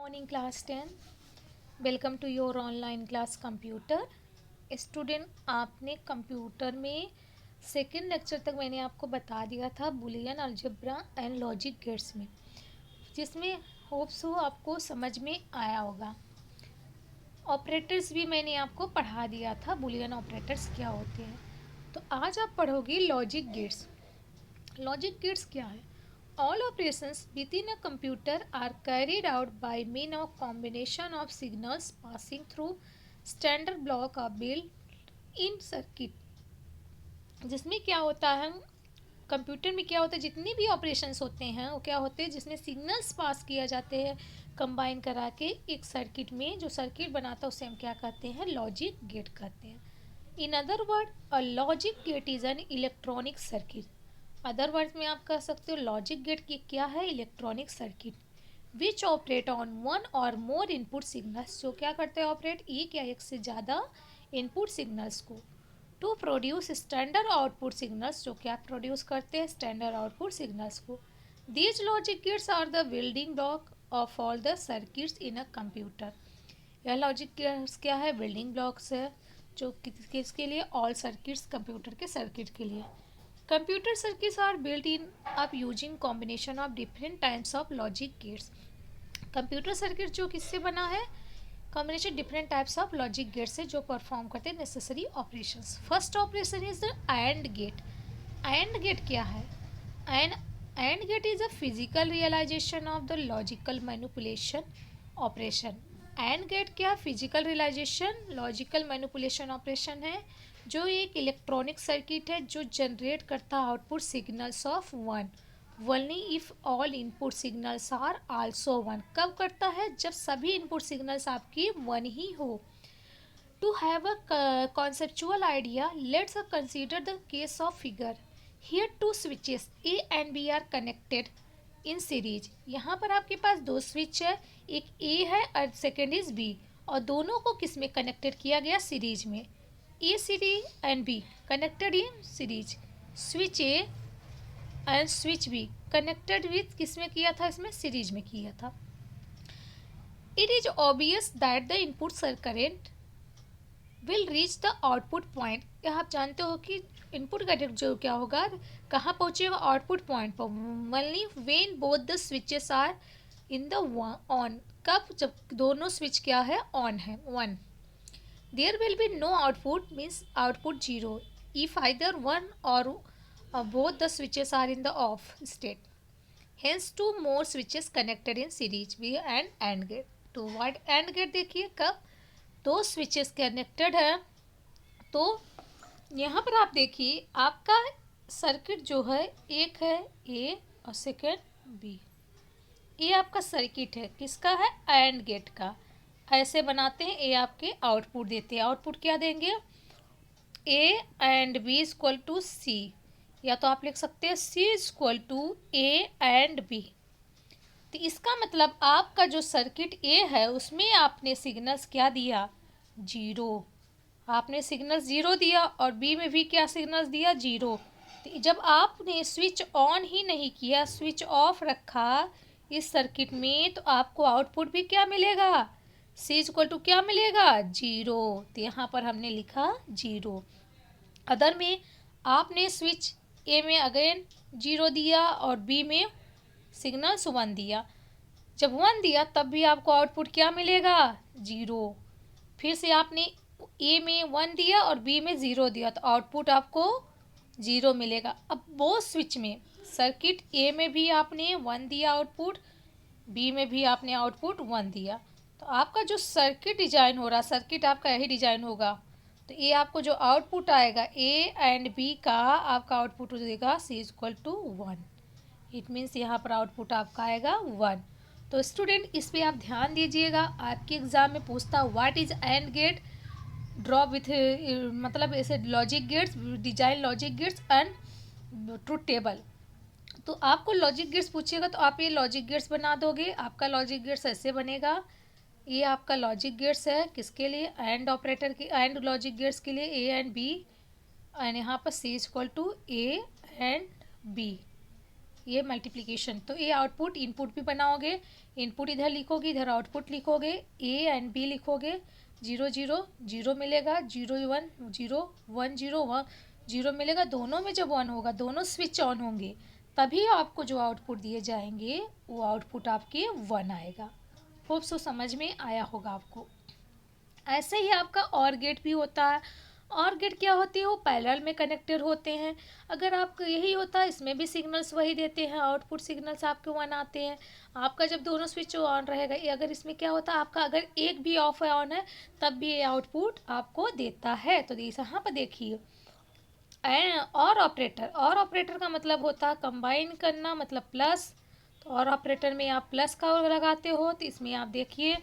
Morning class 10। Welcome to your online class computer. Student, आपने computer में second lecture तक मैंने आपको बता दिया था Boolean algebra and logic gates में, जिसमें होप्स हो आपको समझ में आया होगा। ऑपरेटर्स भी मैंने आपको पढ़ा दिया था, बुलियन ऑपरेटर्स क्या होते हैं। तो आज आप पढ़ोगे लॉजिक गेट्स। लॉजिक गेट्स क्या है? All operations within a computer are carried out by means of combination of signals passing through standard block of built-in circuit। जिसमें क्या होता है, कंप्यूटर में क्या होता है, जितनी भी ऑपरेशंस होते हैं वो क्या होते हैं, जिसमें सिग्नल्स पास किया जाते हैं कंबाइन करा के एक सर्किट में। जो सर्किट बनाता है उसे हम क्या कहते हैं? लॉजिक गेट कहते हैं। In other word, a logic gate is an electronic circuit. Other words में आप कह सकते हो लॉजिक गेट की क्या है? Electronic circuit which operate on one और मोर इनपुट सिग्नल्स। जो क्या करते हैं? ऑपरेट एक या एक से ज़्यादा इनपुट सिग्नल्स को to produce standard output signals. जो क्या प्रोड्यूस करते हैं? स्टैंडर्ड आउटपुट सिग्नल्स को। These logic gates are the building block of all the circuits in a computer. यह लॉजिक गेट्स क्या है? बिल्डिंग ब्लॉक्स है जो किसके लिए? ऑल सर्किट्स, कंप्यूटर के सर्किट के लिए। Computer circuits are built in up using combination of different types of logic gates। Computer circuit जो किससे बना है? Combination different types of logic gates है जो परफॉर्म करते हैं necessary operations. First operation is the AND gate. AND gate क्या है? AND AND gate is a physical realization of the logical manipulation operation. AND gate क्या? Physical realization logical manipulation operation है जो एक इलेक्ट्रॉनिक सर्किट है जो generate करता है output signals of one only if all input signals are also one. कब करता है? जब सभी इनपुट सिग्नल्स आपकी वन ही हो। To have a conceptual idea, let's consider the case of figure. Here two switches A and B are connected in series. यहाँ पर आपके पास दो स्विच है, एक ए है और सेकेंड इज बी, और दोनों को किस में कनेक्टेड किया गया? सीरीज में। A series and B connected in series. Switch A and switch B connected with किस में किया था? इसमें सीरीज में किया था। It is obvious that the input current will reach the output point. यह आप जानते हो कि इनपुट करंट जो क्या होगा, कहाँ पहुँचेगा? आउटपुट पॉइंट पर। Only when both the switches are in the on. कब? जब दोनों स्विच क्या है? ऑन है, one. There will be no output means output zero if either one और both the switches are in the off state. Hence two more switches connected in series be AND gate. तो what AND gate देखिए, कब दो switches connected है तो यहाँ पर आप देखिए आपका सर्किट जो है, एक है ए और सेकेंड बी। ये आपका सर्किट है, किसका है? एंड गेट का। ऐसे बनाते हैं, ए आपके आउटपुट देते हैं। आउटपुट क्या देंगे? A and B is equal to C, या तो आप लिख सकते हैं C is equal to A and B. तो इसका मतलब आपका जो सर्किट ए है उसमें आपने सिग्नल्स क्या दिया? जीरो। आपने सिग्नल्स जीरो दिया और बी में भी क्या सिग्नल्स दिया? जीरो। तो जब आपने स्विच ऑन ही नहीं किया, स्विच ऑफ रखा इस सर्किट में, तो आपको आउटपुट भी क्या मिलेगा? सी इक्वल टू क्या मिलेगा? जीरो। तो यहाँ पर हमने लिखा जीरो। अदर में आपने स्विच ए में अगेन जीरो दिया और बी में सिग्नल्स वन दिया। जब वन दिया तब भी आपको आउटपुट क्या मिलेगा? जीरो। फिर से आपने ए में वन दिया और बी में ज़ीरो दिया तो आउटपुट आपको ज़ीरो मिलेगा। अब वो स्विच में सर्किट ए में भी आपने वन दिया आउटपुट, बी में भी आपने आउटपुट वन दिया, तो आपका जो सर्किट डिजाइन हो रहा, सर्किट आपका यही डिजाइन होगा। तो ये आपको जो आउटपुट आएगा ए एंड बी का, आपका आउटपुट देगा C equal to one. It means यहाँ पर आउटपुट आपका आएगा वन। तो स्टूडेंट इस पर आप ध्यान दीजिएगा, आपके एग्जाम में पूछता what is AND gate, draw with मतलब ऐसे logic gates, design logic gates and truth table. तो आपको लॉजिक गेट्स पूछिएगा तो आप ये लॉजिक गेट्स बना दोगे। आपका लॉजिक गेट्स ऐसे बनेगा, ये आपका लॉजिक गेट्स है किसके लिए? एंड ऑपरेटर के, एंड लॉजिक गेट्स के लिए ए एंड बी, एंड यहाँ पर C equal to A and B. ये मल्टीप्लिकेशन। तो ए आउटपुट इनपुट भी बनाओगे, इनपुट इधर लिखोगे, इधर आउटपुट लिखोगे, ए एंड बी लिखोगे, 0 0 0 मिलेगा, 0 1 0 1 0 1 0 मिलेगा। दोनों में जब 1 होगा, दोनों स्विच ऑन होंगे, तभी आपको जो आउटपुट दिए जाएंगे वो आउटपुट आपके 1 आएगा। होप सो समझ में आया होगा आपको। ऐसे ही आपका और गेट भी होता है। और गेट क्या होती है, वो पैरेलल में कनेक्टेड होते हैं। अगर आपका यही होता है, इसमें भी सिग्नल्स वही देते हैं, आउटपुट सिग्नल्स आपके 1 आते हैं। आपका जब दोनों स्विच ऑन रहेगा, ये अगर इसमें क्या होता है, आपका अगर एक भी ऑफ है ऑन है, तब भी ये आउटपुट आपको देता है। तो यहाँ पर देखिए और ऑपरेटर का मतलब होता है कंबाइन करना, मतलब प्लस। तो और ऑपरेटर में आप प्लस का लगाते हो, तो इसमें आप देखिए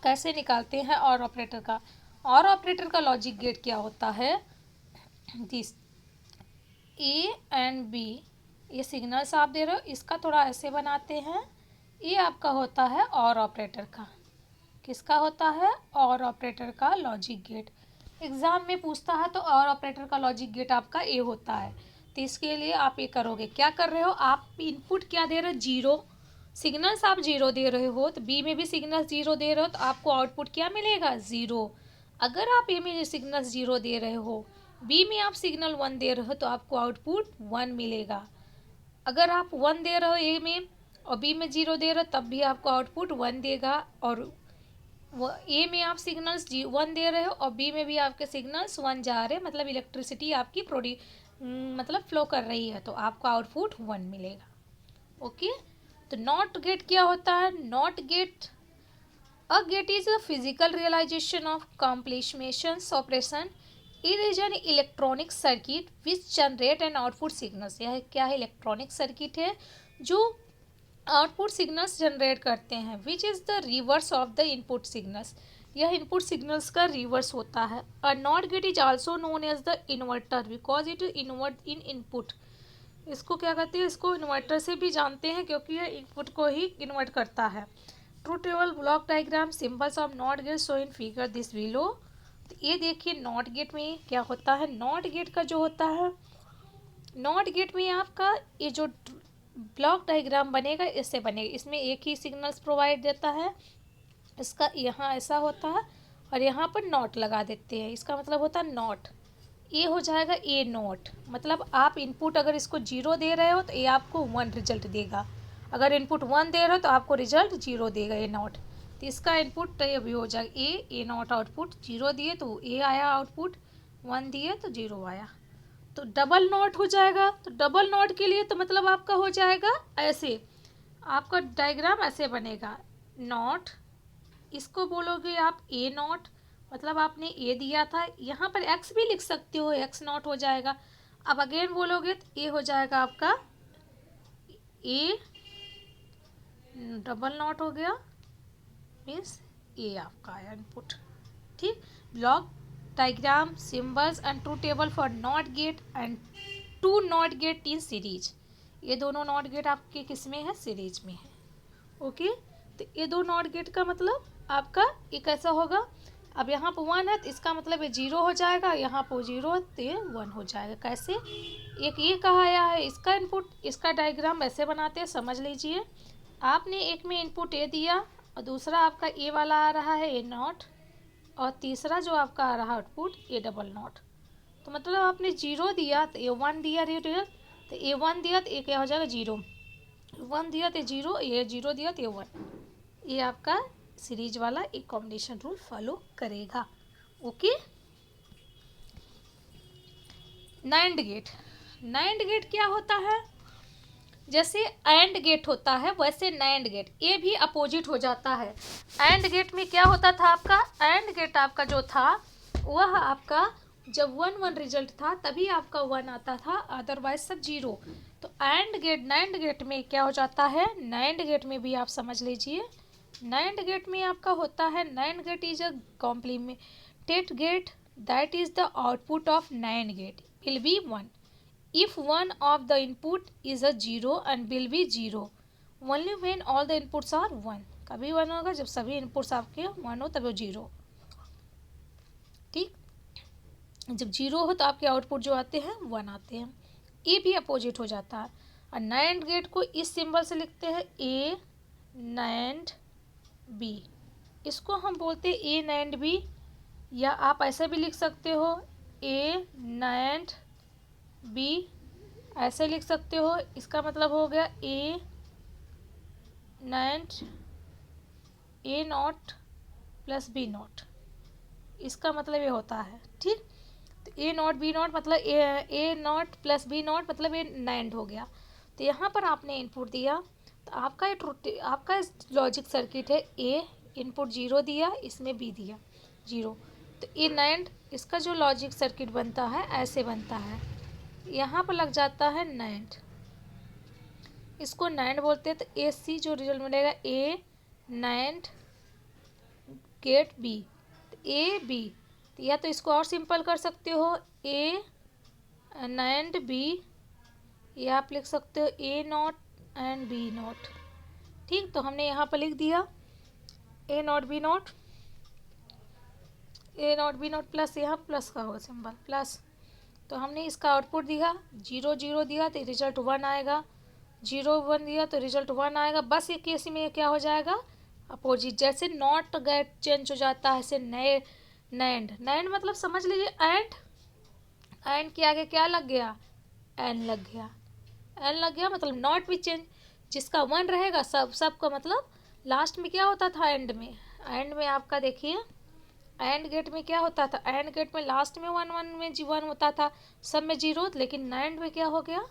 कैसे निकालते हैं और ऑपरेटर का। और ऑपरेटर का लॉजिक गेट क्या होता है, दिस ए एंड बी, ये सिग्नल्स आप दे रहे हो, इसका थोड़ा ऐसे बनाते हैं। ये आपका होता है और ऑपरेटर का, किसका होता है, और ऑपरेटर का लॉजिक गेट। एग्जाम में पूछता है तो और ऑपरेटर का लॉजिक गेट आपका ए होता है। तो इसके लिए आप ये करोगे, क्या कर रहे हो, आप इनपुट क्या दे रहे हो, 0 सिग्नल्स आप 0 दे रहे हो, तो बी में भी सिग्नल 0 दे रहे हो, तो आपको आउटपुट क्या मिलेगा, 0। अगर आप ए में सिग्नल 0 दे रहे हो, बी में आप सिग्नल 1 दे रहे हो, तो आपको आउटपुट 1 मिलेगा। अगर आप 1 दे रहे हो ए में और बी में 0 दे रहे हो, तब भी आपको आउटपुट 1 देगा। और वो ए में आप सिग्नल्स 1 दे रहे हो और बी में भी आपके सिग्नल्स 1 जा रहे हैं, मतलब इलेक्ट्रिसिटी आपकी मतलब फ्लो कर रही है, तो आपको आउटपुट 1 मिलेगा। ओके। तो नॉट गेट क्या होता है, NOT gate, a gate is a physical realization of complementation operation. It is an electronic circuit which generate an output signals. यह क्या है, इलेक्ट्रॉनिक सर्किट है जो आउटपुट सिग्नल्स जनरेट करते हैं, which is the reverse of the input signals. यह input signals का reverse होता है। A NOT gate is also known as the inverter because it invert in input. इसको क्या कहते हैं, इसको इन्वर्टर से भी जानते हैं क्योंकि यह इनपुट को ही इन्वर्ट करता है। True table block diagram symbols of not gate show in figure this below. तो ये देखिए नॉट गेट में क्या होता है, नॉट गेट का जो होता है, नॉट गेट में आपका ये जो ब्लॉक डायग्राम बनेगा इससे बनेगा, इसमें एक ही सिग्नल्स प्रोवाइड देता है। इसका यहाँ ऐसा होता है और यहाँ पर नॉट लगा देते हैं, इसका मतलब होता है नॉट। ये हो जाएगा ए नॉट, मतलब आप इनपुट अगर इसको 0 दे रहे हो तो ये आपको 1 रिजल्ट देगा। अगर इनपुट 1 दे रहे हो तो आपको रिजल्ट 0 देगा, ए नॉट। तो इसका इनपुट ये भी हो जाएगा ए नॉट आउटपुट। 0 दिए तो ए आया आउटपुट, 1 दिए तो 0 आया। तो डबल नॉट हो जाएगा। तो डबल नॉट के लिए तो मतलब आपका हो जाएगा ऐसे, आपका डायग्राम ऐसे बनेगा, नॉट, इसको बोलोगे आप ए नॉट, मतलब आपने ए दिया था, यहाँ पर एक्स भी लिख सकते हो, एक्स नॉट हो जाएगा। अब अगेन बोलोगे तो ए हो जाएगा आपका ए डबल नॉट हो गया, मीन्स ए आपका आया इनपुट। ठीक। Block diagram symbols and true table for not gate and 2 not get in series. ये दोनों नॉट गेट आपके किस में है, सीरीज में है। ओके। तो ये 2 नॉट गेट का मतलब आपका ये कैसा होगा, अब यहाँ पर 1 है तो इसका मतलब ये 0 हो जाएगा, यहाँ पर 0 है तो ये 1 हो जाएगा। कैसे, एक ये कहा आया है, इसका इनपुट, इसका डायग्राम ऐसे बनाते हैं, समझ लीजिए। आपने एक में इनपुट ए दिया और दूसरा आपका ए वाला आ रहा है ए नॉट, और तीसरा जो आपका आ रहा है आउटपुट ए डबल नॉट। तो मतलब आपने 0 दिया तो ए 1 दिया, तो ए 1 दिया तो ए क्या हो जाएगा 0, 1 दिया तो 0, ये 0 दिया तो ये 1। ये आपका सीरीज वाला एक कॉम्बिनेशन रूल फॉलो करेगा। ओके। नाइंड गेट, नाइंड गेट क्या होता है, जैसे एंड गेट होता है वैसे नाइंड गेट, ये भी अपोजिट हो जाता है। एंड गेट में क्या होता था आपका, एंड गेट आपका जो था वह आपका जब 1 1 रिजल्ट था तभी आपका 1 आता था, अदरवाइज सब 0। तो एंड गेट, नाइंड गेट में क्या हो जाता है, नाइंड गेट में भी आप समझ लीजिए, नाइंड गेट में आपका होता है, NAND gate is a complemented gate that is the output of NAND gate will be 1 if one of the input is a 0 and will be 0 only when all the inputs are 1। कभी 1 होगा जब सभी inputs आपके 1 हो तब वो 0। ठीक। जब 0 हो तो आपके आउटपुट जो आते हैं 1 आते हैं। ये भी अपोजिट हो जाता है। और नैंड गेट को इस सिंबल से लिखते हैं ए नैंड बी। इसको हम बोलते हैं ए नैंड बी, या आप ऐसे भी लिख सकते हो ए नैंड बी, ऐसे लिख सकते हो। इसका मतलब हो गया A NAND A not plus B not, इसका मतलब ये होता है। ठीक, तो ए नॉट बी नॉट मतलब ए नॉट प्लस बी नॉट मतलब ये नैंड हो गया। तो यहाँ पर आपने इनपुट दिया, तो आपका लॉजिक सर्किट है ए इनपुट 0 दिया, इसमें बी दिया 0, तो ए नैंड इसका जो लॉजिक सर्किट बनता है ऐसे बनता है। यहाँ पर लग जाता है नैंड, इसको नैंड बोलते हैं। तो ए सी जो रिजल्ट मिलेगा A NAND gate B, A B, या तो इसको और सिंपल कर सकते हो ए नैंड बी, या आप लिख सकते हो A not and B not. ठीक, तो हमने यहाँ पर लिख दिया A not B not, A not B not plus, यहाँ प्लस का होगा सिंबल प्लस। तो हमने इसका आउटपुट दिया 0 0 दिया तो रिजल्ट 1 आएगा, 0 1 दिया तो रिजल्ट 1 आएगा। बस ये केस में क्या हो जाएगा अपोजिट, जैसे नॉट गेट चेंज हो जाता है ऐसे नए नैंड। नैंड मतलब समझ लीजिए एंड, एंड के आगे क्या लग गया एन लग गया, एन लग गया मतलब नॉट भी चेंज, जिसका 1 रहेगा सबका मतलब लास्ट में क्या होता था एंड में आपका देखिए एंड गेट में क्या होता था, एंड गेट में लास्ट में 1 1 में 1 होता था, सब में 0, लेकिन नैंड में क्या हो गया,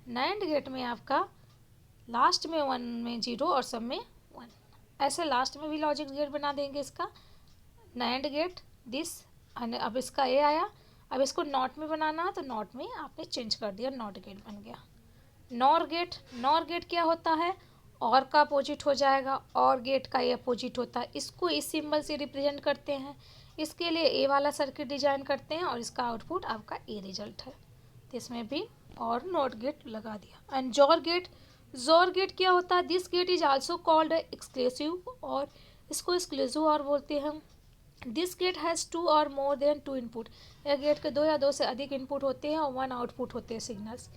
नैंड गेट में आपका लास्ट में 1 में 0 और सब में 1। ऐसे लास्ट में भी लॉजिक गेट बना देंगे इसका नैंड गेट दिस। अब इसका ए आया, अब इसको नॉट में बनाना तो नॉट में आपने चेंज कर दिया, नॉट गेट बन गया। नॉर गेट, नॉर गेट क्या होता है और का अपोजिट हो जाएगा, और गेट का ये अपोजिट होता है, इसको इस सिंबल से रिप्रेजेंट करते हैं। इसके लिए ए वाला सर्किट डिजाइन करते हैं और इसका आउटपुट आपका ए रिजल्ट है, तो इसमें भी और नॉट गेट लगा दिया। एंड जोर गेट, जोर गेट क्या होता है, this gate is also called exclusive, और इसको एक्सक्लूसिव और बोलते हैं। दिस गेट हैज़ 2 और मोर देन 2 इनपुट, यह गेट के 2 या 2 से अधिक इनपुट होते हैं और 1 आउटपुट होते हैं signals.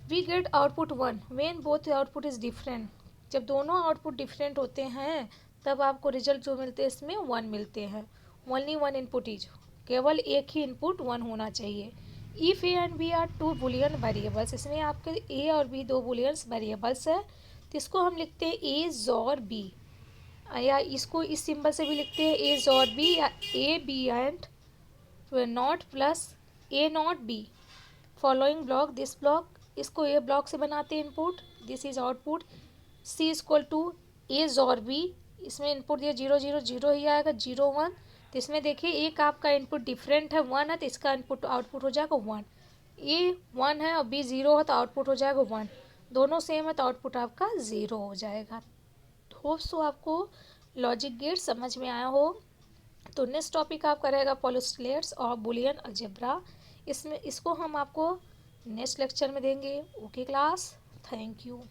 We get output 1 when both output is different, जब दोनों आउटपुट डिफरेंट होते हैं तब आपको रिजल्ट जो मिलते हैं इसमें 1 मिलते हैं। ओनली 1 इनपुट इज, केवल एक ही इनपुट 1 होना चाहिए। If A and B are 2 Boolean variables, इसमें आपके ए और बी 2 बुलियंस वेरिएबल्स है, तो इसको हम लिखते हैं ए जॉर बी, या इसको इस सिंबल से भी लिखते हैं ए जॉर बी, या A B and not plus A not B following block this block, इसको ए ब्लॉक से बनाते हैं input, this is output. C is equal to A XOR B, इसमें इनपुट दिया 0 0 0 ही आएगा 0 1, तो इसमें देखिए एक आपका इनपुट डिफरेंट है 1 है, तो इसका इनपुट आउटपुट हो जाएगा 1। ए 1 है और बी 0 है तो आउटपुट हो जाएगा 1, दोनों सेम है तो आउटपुट आपका 0 हो जाएगा। होप सो आपको लॉजिक गेट समझ में आया हो। तो नेक्स्ट टॉपिक आपका रहेगा पॉलिस्लेट्स और बुलियन अलजेब्रा, इसमें इसको हम आपको नेक्स्ट लेक्चर में देंगे। Okay class, thank you.